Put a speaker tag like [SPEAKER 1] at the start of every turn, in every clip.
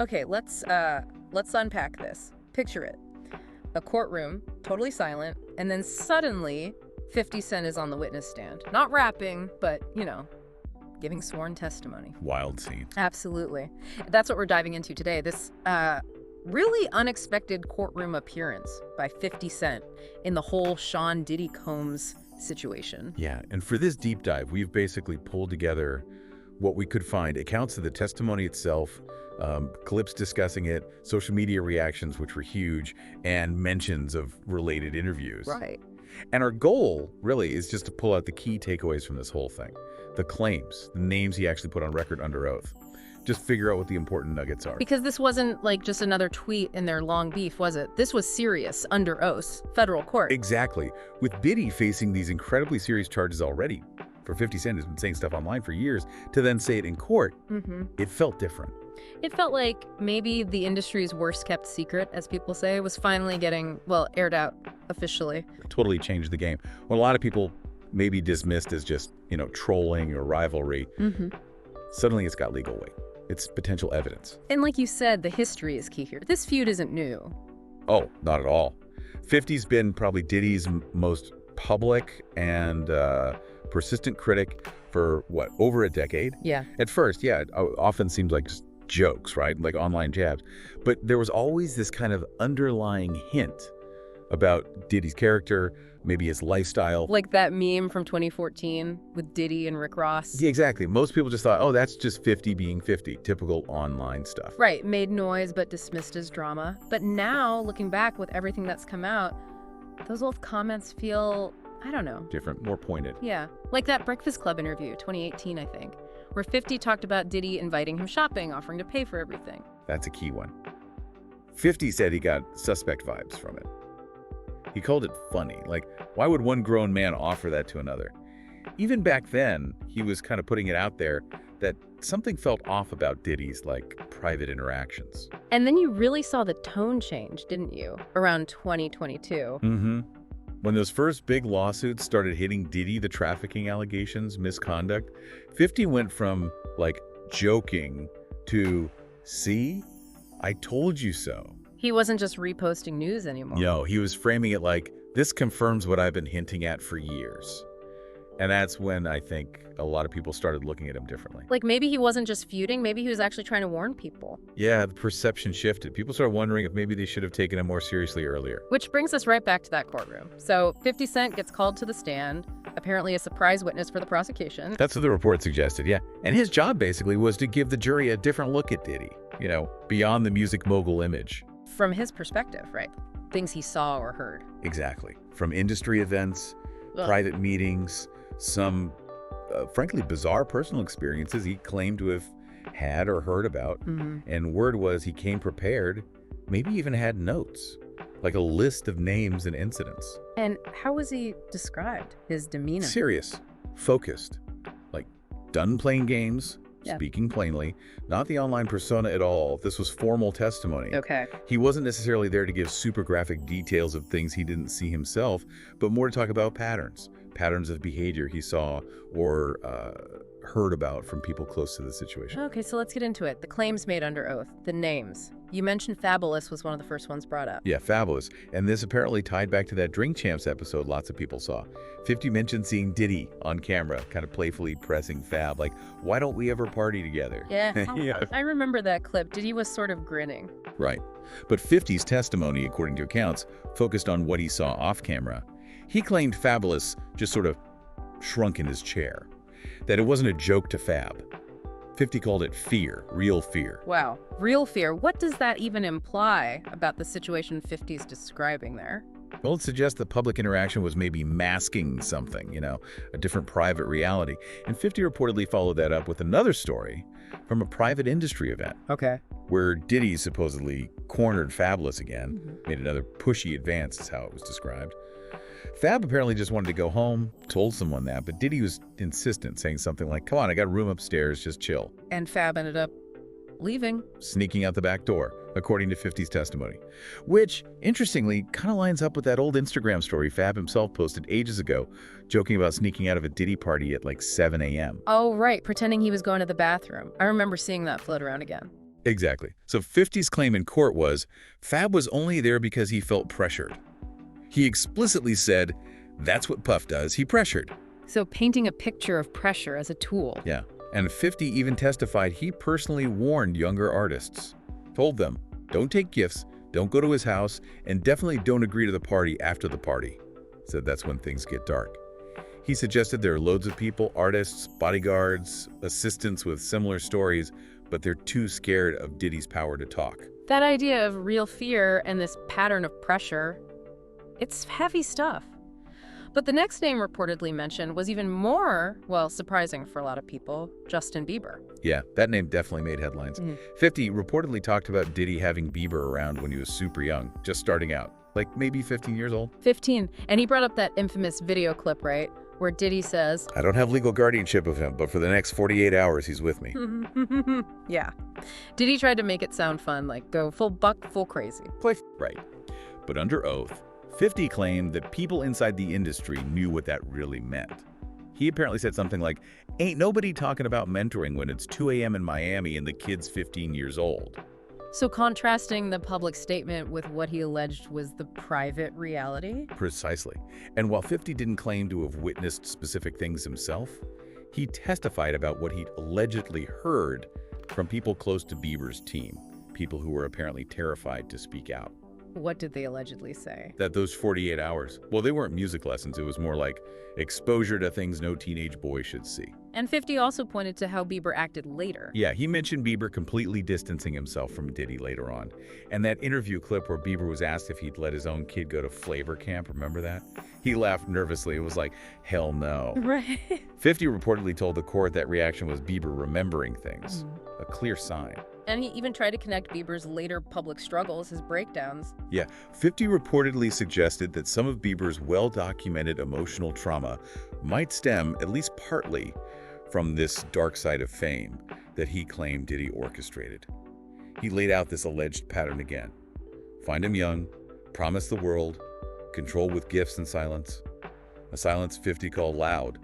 [SPEAKER 1] Okay, let's unpack this. Picture it. A courtroom, totally silent, and then suddenly 50 Cent is on the witness stand. Not rapping, but, giving sworn testimony.
[SPEAKER 2] Wild scene.
[SPEAKER 1] Absolutely. That's what we're diving into today. This really unexpected courtroom appearance by 50 Cent in the whole Sean Diddy Combs situation.
[SPEAKER 2] Yeah, and for this deep dive, we've basically pulled together what we could find, accounts of the testimony itself, clips discussing it, social media reactions, which were huge, and mentions of related interviews.
[SPEAKER 1] Right.
[SPEAKER 2] And our goal, really, is just to pull out the key takeaways from this whole thing. The claims, the names he actually put on record under oath. Just figure out what the important nuggets are.
[SPEAKER 1] Because this wasn't like just another tweet in their long beef, was it? This was serious, under oath, federal court.
[SPEAKER 2] Exactly. With Diddy facing these incredibly serious charges already, for 50 Cent has been saying stuff online for years, to then say it in court, it felt different.
[SPEAKER 1] It felt like maybe the industry's worst-kept secret, as people say, was finally getting, well, aired out officially.
[SPEAKER 2] Totally changed the game. What a lot of people maybe dismissed as just, trolling or rivalry, suddenly it's got legal weight. It's potential evidence.
[SPEAKER 1] And like you said, the history is key here. This feud isn't new.
[SPEAKER 2] Oh, not at all. 50's been probably Diddy's most public and persistent critic for, over a decade?
[SPEAKER 1] Yeah.
[SPEAKER 2] At first, yeah, it often seemed like just jokes, right? Like online jabs. But there was always this kind of underlying hint about Diddy's character, maybe his lifestyle.
[SPEAKER 1] Like that meme from 2014 with Diddy and Rick Ross.
[SPEAKER 2] Yeah, exactly. Most people just thought, oh, that's just 50 being 50, typical online stuff.
[SPEAKER 1] Right, made noise but dismissed as drama. But now, looking back with everything that's come out, those old comments feel, I don't know.
[SPEAKER 2] Different, more pointed.
[SPEAKER 1] Yeah, like that Breakfast Club interview, 2018, I think, where 50 talked about Diddy inviting him shopping, offering to pay for everything.
[SPEAKER 2] That's a key one. 50 said he got suspect vibes from it. He called it funny. Like, why would one grown man offer that to another? Even back then, he was kind of putting it out there that something felt off about Diddy's, private interactions.
[SPEAKER 1] And then you really saw the tone change, didn't you? Around 2022.
[SPEAKER 2] When those first big lawsuits started hitting Diddy, the trafficking allegations, misconduct, 50 went from, joking to, see, I told you so.
[SPEAKER 1] He wasn't just reposting news anymore.
[SPEAKER 2] No, he was framing it like, this confirms what I've been hinting at for years. And that's when I think a lot of people started looking at him differently.
[SPEAKER 1] Like maybe he wasn't just feuding, maybe he was actually trying to warn people.
[SPEAKER 2] Yeah, the perception shifted. People started wondering if maybe they should have taken him more seriously earlier.
[SPEAKER 1] Which brings us right back to that courtroom. So 50 Cent gets called to the stand, apparently a surprise witness for the prosecution.
[SPEAKER 2] That's what the report suggested, yeah. And his job basically was to give the jury a different look at Diddy, beyond the music mogul image.
[SPEAKER 1] From his perspective, right? Things he saw or heard.
[SPEAKER 2] Exactly. From industry events, private meetings, some, frankly, bizarre personal experiences he claimed to have had or heard about. And word was he came prepared, maybe even had notes, like a list of names and incidents.
[SPEAKER 1] And how was he described, his demeanor?
[SPEAKER 2] Serious, focused, done playing games, speaking plainly, not the online persona at all. This was formal testimony.
[SPEAKER 1] Okay.
[SPEAKER 2] He wasn't necessarily there to give super graphic details of things he didn't see himself, but more to talk about patterns of behavior he saw or heard about from people close to the situation.
[SPEAKER 1] Okay, so let's get into it. The claims made under oath, the names. You mentioned Fabulous was one of the first ones brought up.
[SPEAKER 2] Yeah, Fabulous. And this apparently tied back to that Drink Champs episode lots of people saw. 50 mentioned seeing Diddy on camera, kind of playfully pressing Fab, like, why don't we ever party together?
[SPEAKER 1] Yeah,
[SPEAKER 2] Yeah.
[SPEAKER 1] I remember that clip. Diddy was sort of grinning.
[SPEAKER 2] Right. But 50's testimony, according to accounts, focused on what he saw off camera. He claimed Fabulous just sort of shrunk in his chair, that it wasn't a joke to Fab. 50 called it fear, real fear.
[SPEAKER 1] Wow, real fear. What does that even imply about the situation 50's describing there?
[SPEAKER 2] Well, it suggests that public interaction was maybe masking something, a different private reality. And 50 reportedly followed that up with another story from a private industry event.
[SPEAKER 1] Okay.
[SPEAKER 2] Where Diddy supposedly cornered Fabulous again, made another pushy advance is how it was described. Fab apparently just wanted to go home, told someone that, but Diddy was insistent, saying something like, come on, I got a room upstairs, just chill.
[SPEAKER 1] And Fab ended up leaving.
[SPEAKER 2] Sneaking out the back door, according to 50's testimony. Which, interestingly, kind of lines up with that old Instagram story Fab himself posted ages ago, joking about sneaking out of a Diddy party at 7 a.m.
[SPEAKER 1] Oh, right, pretending he was going to the bathroom. I remember seeing that float around again.
[SPEAKER 2] Exactly. So 50's claim in court was, Fab was only there because he felt pressured. He explicitly said, that's what Puff does, he pressured.
[SPEAKER 1] So painting a picture of pressure as a tool.
[SPEAKER 2] Yeah. And 50 even testified he personally warned younger artists. Told them, don't take gifts, don't go to his house, and definitely don't agree to the party after the party. Said that's when things get dark. He suggested there are loads of people, artists, bodyguards, assistants with similar stories, but they're too scared of Diddy's power to talk.
[SPEAKER 1] That idea of real fear and this pattern of pressure, it's heavy stuff. But the next name reportedly mentioned was even more, well, surprising for a lot of people, Justin Bieber.
[SPEAKER 2] Yeah, that name definitely made headlines. 50 reportedly talked about Diddy having Bieber around when he was super young, just starting out, like maybe 15 years old.
[SPEAKER 1] 15. And he brought up that infamous video clip, right, where Diddy says,
[SPEAKER 2] I don't have legal guardianship of him, but for the next 48 hours, he's with me.
[SPEAKER 1] Yeah. Diddy tried to make it sound fun, like go full buck, full crazy.
[SPEAKER 2] Right. But under oath, 50 claimed that people inside the industry knew what that really meant. He apparently said something like, ain't nobody talking about mentoring when it's 2 a.m. in Miami and the kid's 15 years old.
[SPEAKER 1] So contrasting the public statement with what he alleged was the private reality?
[SPEAKER 2] Precisely. And while 50 didn't claim to have witnessed specific things himself, he testified about what he'd allegedly heard from people close to Bieber's team, people who were apparently terrified to speak out.
[SPEAKER 1] What did they allegedly say?
[SPEAKER 2] That those 48 hours, well, they weren't music lessons. It was more like exposure to things no teenage boy should see.
[SPEAKER 1] And 50 also pointed to how Bieber acted later.
[SPEAKER 2] Yeah, he mentioned Bieber completely distancing himself from Diddy later on. And that interview clip where Bieber was asked if he'd let his own kid go to flavor camp, remember that? He laughed nervously. It was like, hell no.
[SPEAKER 1] Right.
[SPEAKER 2] 50 reportedly told the court that reaction was Bieber remembering things, a clear sign.
[SPEAKER 1] And he even tried to connect Bieber's later public struggles, his breakdowns.
[SPEAKER 2] Yeah, 50 reportedly suggested that some of Bieber's well-documented emotional trauma might stem, at least partly, from this dark side of fame that he claimed Diddy orchestrated. He laid out this alleged pattern again. Find him young, promise the world, control with gifts and silence. A silence 50 called loud,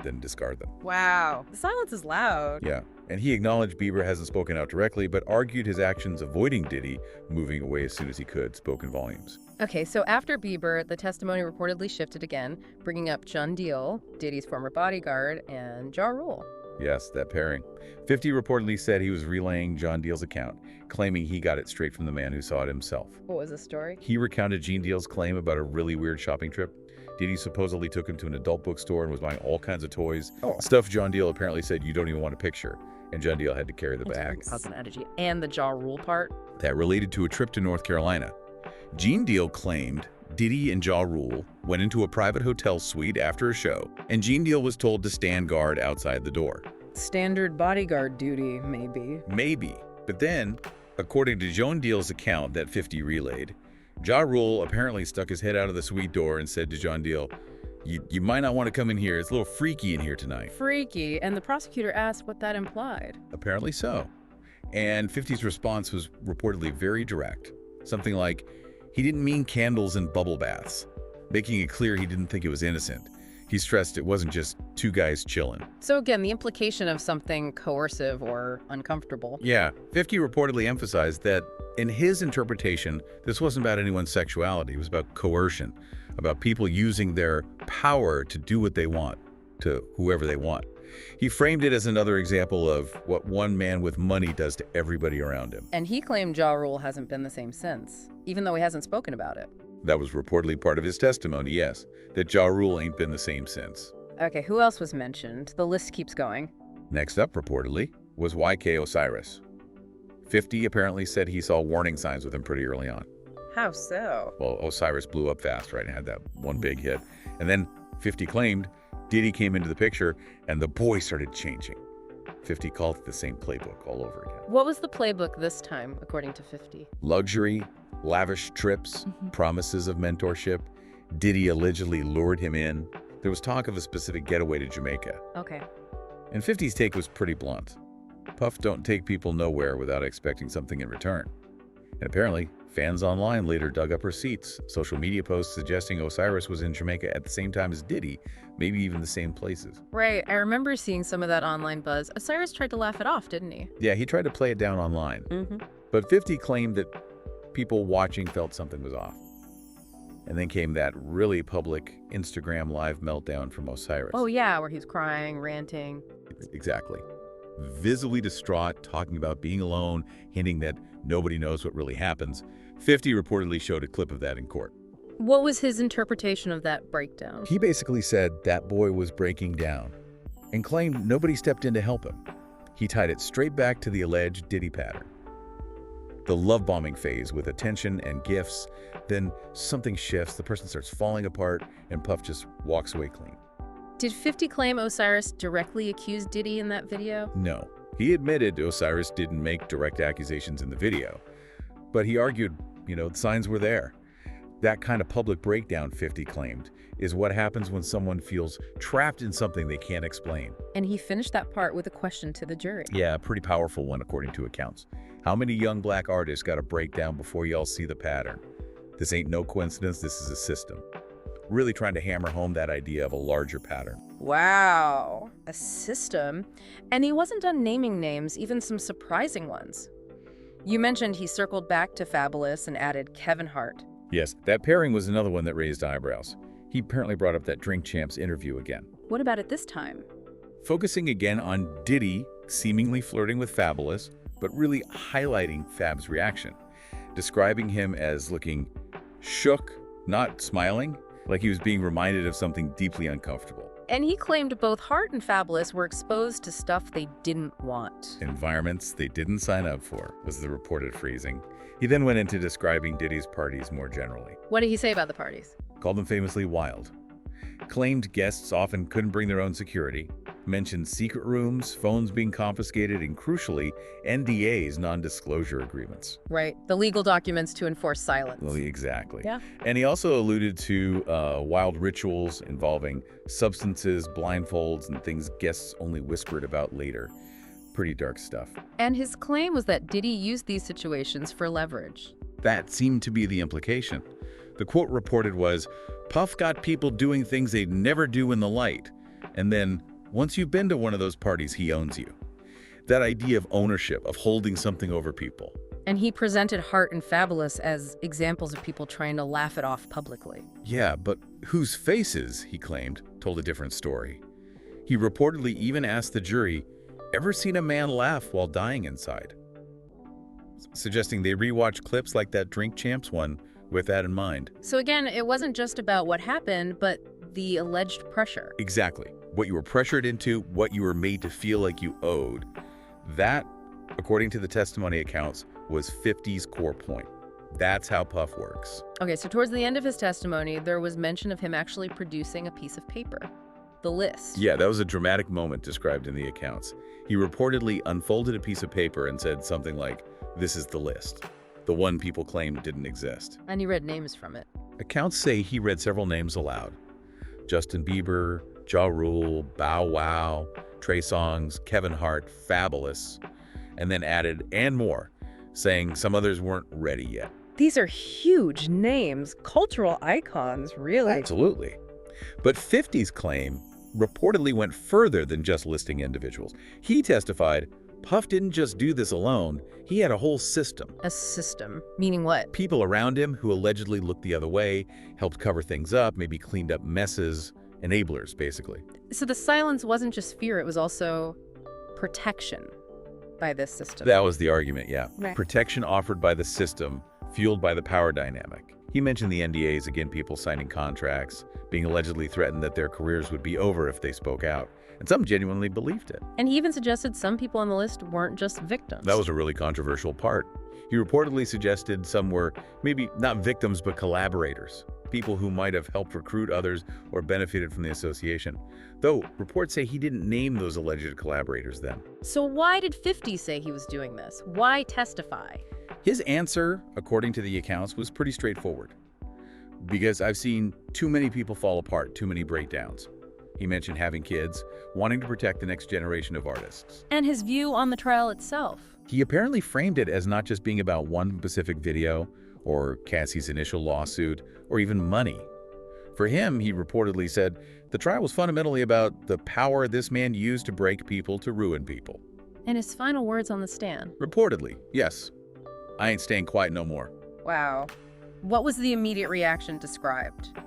[SPEAKER 2] then discard them.
[SPEAKER 1] Wow. The silence is loud.
[SPEAKER 2] Yeah. And he acknowledged Bieber hasn't spoken out directly, but argued his actions avoiding Diddy, moving away as soon as he could, spoke in volumes.
[SPEAKER 1] Okay, so after Bieber, the testimony reportedly shifted again, bringing up John Deal, Diddy's former bodyguard, and Ja Rule.
[SPEAKER 2] Yes, that pairing. 50 reportedly said he was relaying John Deal's account, claiming he got it straight from the man who saw it himself.
[SPEAKER 1] What was the story?
[SPEAKER 2] He recounted Gene Deal's claim about a really weird shopping trip. Diddy supposedly took him to an adult bookstore and was buying all kinds of toys. Stuff John Deal apparently said you don't even want to picture. And John Deal had to carry the bag.
[SPEAKER 1] And the Ja Rule part?
[SPEAKER 2] That related to a trip to North Carolina. Gene Deal claimed Diddy and Ja Rule went into a private hotel suite after a show, and Gene Deal was told to stand guard outside the door.
[SPEAKER 1] Standard bodyguard duty, maybe.
[SPEAKER 2] Maybe. But then, according to John Deal's account that 50 relayed, Ja Rule apparently stuck his head out of the suite door and said to John Deal, You might not want to come in here. It's a little freaky in here tonight.
[SPEAKER 1] Freaky, and the prosecutor asked what that implied.
[SPEAKER 2] Apparently so. And 50's response was reportedly very direct. Something like, he didn't mean candles and bubble baths, making it clear he didn't think it was innocent. He stressed it wasn't just two guys chilling.
[SPEAKER 1] So again, the implication of something coercive or uncomfortable.
[SPEAKER 2] Yeah, 50 reportedly emphasized that in his interpretation, this wasn't about anyone's sexuality. It was about coercion, about people using their power to do what they want to whoever they want. He framed it as another example of what one man with money does to everybody around him.
[SPEAKER 1] And he claimed Ja Rule hasn't been the same since, even though he hasn't spoken about it.
[SPEAKER 2] That was reportedly part of his testimony, yes, that Ja Rule ain't been the same since.
[SPEAKER 1] Okay, who else was mentioned? The list keeps going.
[SPEAKER 2] Next up, reportedly, was YK Osiris. 50 apparently said he saw warning signs with him pretty early on.
[SPEAKER 1] How so?
[SPEAKER 2] Well, Osiris blew up fast, right, and had that one big hit. And then 50 claimed Diddy came into the picture and the boy started changing. 50 called it the same playbook all over again.
[SPEAKER 1] What was the playbook this time, according to 50?
[SPEAKER 2] Luxury, lavish trips, promises of mentorship. Diddy allegedly lured him in. There was talk of a specific getaway to Jamaica.
[SPEAKER 1] Okay.
[SPEAKER 2] And 50's take was pretty blunt. Puff don't take people nowhere without expecting something in return. And apparently, fans online later dug up receipts, social media posts suggesting Osiris was in Jamaica at the same time as Diddy, maybe even the same places.
[SPEAKER 1] Right. I remember seeing some of that online buzz. Osiris tried to laugh it off, didn't he?
[SPEAKER 2] Yeah, he tried to play it down online. But 50 claimed that people watching felt something was off. And then came that really public Instagram live meltdown from Osiris.
[SPEAKER 1] Oh, yeah, where he's crying, ranting.
[SPEAKER 2] Exactly. Visibly distraught, talking about being alone, hinting that nobody knows what really happens. 50 reportedly showed a clip of that in court.
[SPEAKER 1] What was his interpretation of that breakdown?
[SPEAKER 2] He basically said that boy was breaking down and claimed nobody stepped in to help him. He tied it straight back to the alleged Diddy pattern. The love bombing phase with attention and gifts, then something shifts, the person starts falling apart, and Puff just walks away clean.
[SPEAKER 1] Did 50 claim Osiris directly accused Diddy in that video?
[SPEAKER 2] No. He admitted Osiris didn't make direct accusations in the video, but he argued, the signs were there. That kind of public breakdown, 50 claimed, is what happens when someone feels trapped in something they can't explain.
[SPEAKER 1] And he finished that part with a question to the jury.
[SPEAKER 2] Yeah, a pretty powerful one according to accounts. How many young black artists got a breakdown before y'all see the pattern? This ain't no coincidence, this is a system. Really trying to hammer home that idea of a larger pattern.
[SPEAKER 1] Wow, a system. And he wasn't done naming names, even some surprising ones. You mentioned he circled back to Fabulous and added Kevin Hart.
[SPEAKER 2] Yes, that pairing was another one that raised eyebrows. He apparently brought up that Drink Champs interview again.
[SPEAKER 1] What about it this time?
[SPEAKER 2] Focusing again on Diddy seemingly flirting with Fabulous, but really highlighting Fab's reaction, describing him as looking shook, not smiling, like he was being reminded of something deeply uncomfortable.
[SPEAKER 1] And he claimed both Hart and Fabulous were exposed to stuff they didn't want.
[SPEAKER 2] Environments they didn't sign up for, was the reported phrasing. He then went into describing Diddy's parties more generally.
[SPEAKER 1] What did he say about the parties?
[SPEAKER 2] Called them famously wild. Claimed guests often couldn't bring their own security. Mentioned secret rooms, phones being confiscated, and crucially, NDAs, non-disclosure agreements.
[SPEAKER 1] Right, the legal documents to enforce silence.
[SPEAKER 2] Well, exactly.
[SPEAKER 1] Yeah.
[SPEAKER 2] And he also alluded to wild rituals involving substances, blindfolds, and things guests only whispered about later. Pretty dark stuff.
[SPEAKER 1] And his claim was that Diddy used these situations for leverage.
[SPEAKER 2] That seemed to be the implication. The quote reported was, Puff got people doing things they'd never do in the light. And then, once you've been to one of those parties, he owns you. That idea of ownership, of holding something over people.
[SPEAKER 1] And he presented Hart and Fabulous as examples of people trying to laugh it off publicly.
[SPEAKER 2] Yeah, but whose faces, he claimed, told a different story. He reportedly even asked the jury, ever seen a man laugh while dying inside? Suggesting they rewatch clips like that Drink Champs one with that in mind.
[SPEAKER 1] So again, it wasn't just about what happened, but the alleged pressure.
[SPEAKER 2] Exactly. What you were pressured into, what you were made to feel like you owed. That, according to the testimony accounts, was 50's core point. That's how Puff works.
[SPEAKER 1] Okay, so towards the end of his testimony, there was mention of him actually producing a piece of paper. The list.
[SPEAKER 2] Yeah, that was a dramatic moment described in the accounts. He reportedly unfolded a piece of paper and said something like, this is the list. The one people claimed didn't exist.
[SPEAKER 1] And he read names from it.
[SPEAKER 2] Accounts say he read several names aloud. Justin Bieber, Ja Rule, Bow Wow, Trey Songz, Kevin Hart, Fabulous, and then added, and more, saying some others weren't ready yet.
[SPEAKER 1] These are huge names, cultural icons, really.
[SPEAKER 2] Absolutely. But 50's claim reportedly went further than just listing individuals. He testified, Puff didn't just do this alone, he had a whole system.
[SPEAKER 1] A system? Meaning what?
[SPEAKER 2] People around him who allegedly looked the other way, helped cover things up, maybe cleaned up messes, enablers, basically.
[SPEAKER 1] So the silence wasn't just fear, it was also protection by this system.
[SPEAKER 2] That was the argument, yeah.
[SPEAKER 1] Right.
[SPEAKER 2] Protection offered by the system, fueled by the power dynamic. He mentioned the NDAs, again, people signing contracts, being allegedly threatened that their careers would be over if they spoke out. And some genuinely believed it.
[SPEAKER 1] And he even suggested some people on the list weren't just victims.
[SPEAKER 2] That was a really controversial part. He reportedly suggested some were maybe not victims, but collaborators. People who might have helped recruit others or benefited from the association. Though, reports say he didn't name those alleged collaborators then.
[SPEAKER 1] So why did 50 say he was doing this? Why testify?
[SPEAKER 2] His answer, according to the accounts, was pretty straightforward. Because I've seen too many people fall apart, too many breakdowns. He mentioned having kids, wanting to protect the next generation of artists.
[SPEAKER 1] And his view on the trial itself.
[SPEAKER 2] He apparently framed it as not just being about one specific video, or Cassie's initial lawsuit, or even money. For him, he reportedly said, the trial was fundamentally about the power this man used to break people to ruin people.
[SPEAKER 1] And his final words on the stand.
[SPEAKER 2] Reportedly, yes. I ain't staying quiet no more.
[SPEAKER 1] Wow. What was the immediate reaction described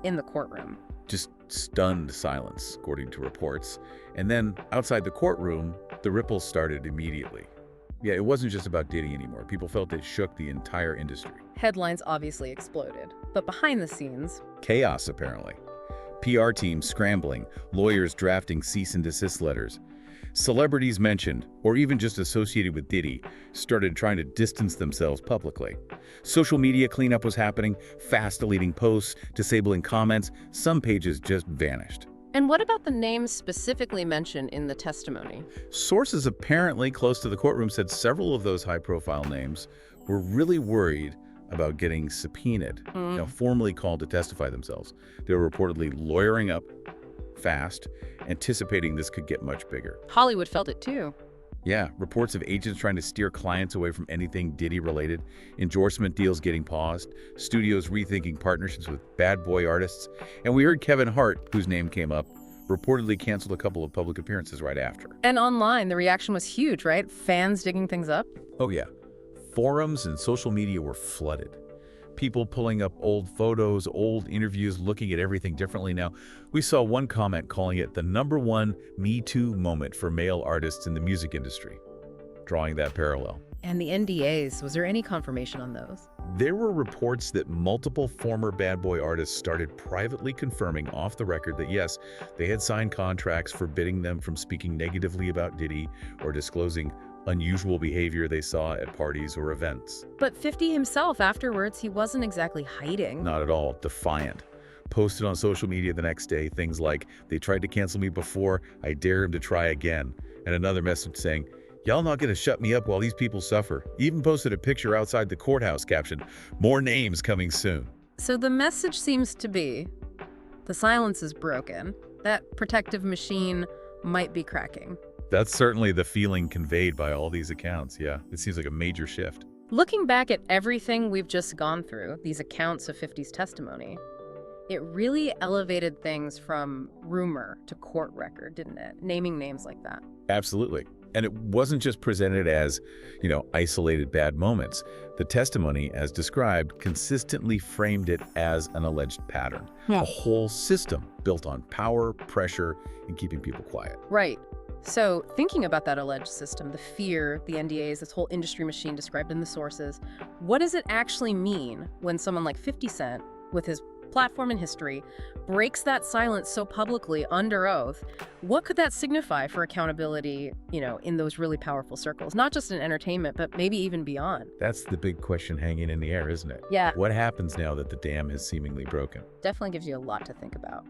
[SPEAKER 1] in the courtroom?
[SPEAKER 2] Just stunned silence, according to reports. And then, outside the courtroom, the ripples started immediately. Yeah, it wasn't just about Diddy anymore. People felt it shook the entire industry.
[SPEAKER 1] Headlines obviously exploded, but behind the scenes...
[SPEAKER 2] chaos, apparently. PR teams scrambling, lawyers drafting cease and desist letters. Celebrities mentioned, or even just associated with Diddy, started trying to distance themselves publicly. Social media cleanup was happening, fast deleting posts, disabling comments. Some pages just vanished.
[SPEAKER 1] And what about the names specifically mentioned in the testimony?
[SPEAKER 2] Sources apparently close to the courtroom said several of those high-profile names were really worried about getting subpoenaed, formally called to testify themselves. They were reportedly lawyering up fast, anticipating this could get much bigger.
[SPEAKER 1] Hollywood felt it too.
[SPEAKER 2] Yeah, reports of agents trying to steer clients away from anything Diddy-related, endorsement deals getting paused, studios rethinking partnerships with bad boy artists, and we heard Kevin Hart, whose name came up, reportedly canceled a couple of public appearances right after.
[SPEAKER 1] And online, the reaction was huge, right? Fans digging things up?
[SPEAKER 2] Oh yeah. Forums and social media were flooded. People pulling up old photos, old interviews, looking at everything differently now. We saw one comment calling it the #1 Me Too moment for male artists in the music industry, drawing that parallel.
[SPEAKER 1] And the NDAs, was there any confirmation on those?
[SPEAKER 2] There were reports that multiple former bad boy artists started privately confirming off the record that yes, they had signed contracts forbidding them from speaking negatively about Diddy or disclosing unusual behavior they saw at parties or events.
[SPEAKER 1] But 50 himself afterwards, he wasn't exactly hiding.
[SPEAKER 2] Not at all. Defiant. Posted on social media the next day things like, they tried to cancel me before, I dare him to try again. And another message saying, y'all not gonna shut me up while these people suffer. Even posted a picture outside the courthouse captioned, more names coming soon.
[SPEAKER 1] So the message seems to be, the silence is broken. That protective machine might be cracking.
[SPEAKER 2] That's certainly the feeling conveyed by all these accounts, yeah. It seems like a major shift.
[SPEAKER 1] Looking back at everything we've just gone through, these accounts of 50's testimony, it really elevated things from rumor to court record, didn't it? Naming names like that.
[SPEAKER 2] Absolutely. And it wasn't just presented as, isolated bad moments. The testimony, as described, consistently framed it as an alleged pattern. Yeah. A whole system built on power, pressure, and keeping people quiet.
[SPEAKER 1] Right. So thinking about that alleged system, the fear, the NDAs, this whole industry machine described in the sources, what does it actually mean when someone like 50 Cent, with his platform and history, breaks that silence so publicly under oath? What could that signify for accountability, in those really powerful circles? Not just in entertainment, but maybe even beyond.
[SPEAKER 2] That's the big question hanging in the air, isn't it?
[SPEAKER 1] Yeah.
[SPEAKER 2] What happens now that the dam has seemingly broken?
[SPEAKER 1] Definitely gives you a lot to think about.